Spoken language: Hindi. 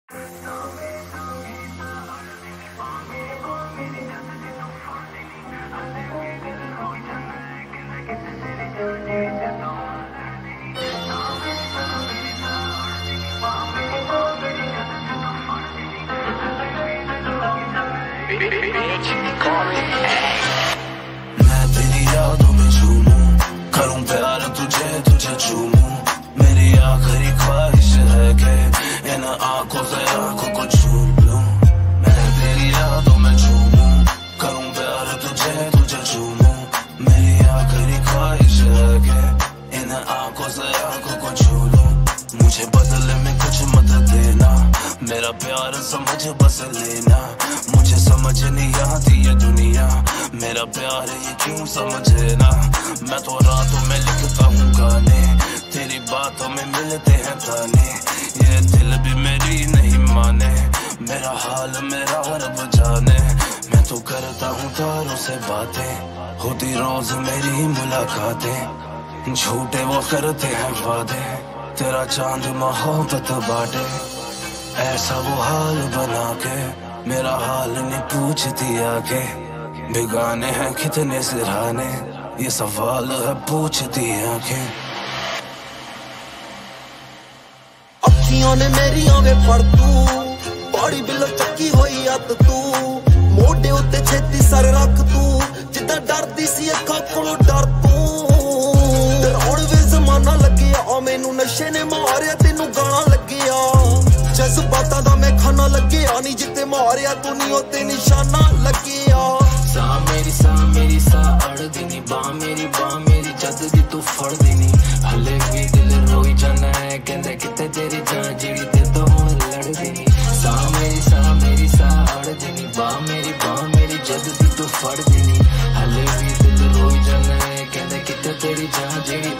मैं तेरी यादों में झूमूं, करूं प्यार तुझे तुझे चूमूं। मेरी आखिरी ख्वाहिश है कि इन आंखों से आंखों को छू लूं। मैं तेरी यादों में झूमूं, करूं प्यार तुझे तुझे चूमूं। मेरी आखिरी ख्वाहिश है कि इन आंखों से आंखों को छू लूं। मुझे बदले में कुछ मत देना, मेरा प्यार समझ बस लेना। मुझे समझ नहीं आती ये दुनिया, मेरा प्यार ये क्यों समझे ना। मैं तो रातों में लिखता हूँ गाने, तेरी बातों में मिलते हैं ताने। ये दिल भी मेरी नहीं माने, मेरा हाल मेरा रब जाने। मैं तो करता हूँ तारों से बातें, होती रोज मेरी मुलाकातें। झूठे वो करते हैं वादे, तेरा चांद मोहब्बत बांटे। ऐसा वो हाल बना के मेरा हाल नहीं पूछती आके। बेगाने हैं कितने सिरहाने, ये सवाल है पूछती आंखें। अखियों ने मेरिया वे फड़ तू, बड़ी बिलो चक्की होई अत तू। मोढे उत्ते छेती सर रख तू, जिद्दां डरदी सी अखां कोलों डर तू। हुण वे जमाना लग्गिया मैनू, नशे ने मारिया तेनू गाना लग्गिया। जज्बातां दा मैं खाना लग्गिया नी, जिते मारिया तू नी उत्ते निशाना लग्गिया। सा मेरी अड़दी नी, बाह मेरी जददी तू फड़दी नी। हले भी दिल रोई जाना है, कहंदे किते तेरी जान जेड़ी ते तो हुण लड़दी नी। सा मेरी अड़दी नी, बाह मेरी जददी तू फड़दी नी। हले भी दिल रोई जाना है, कहंदे किते तेरी जान जेड़ी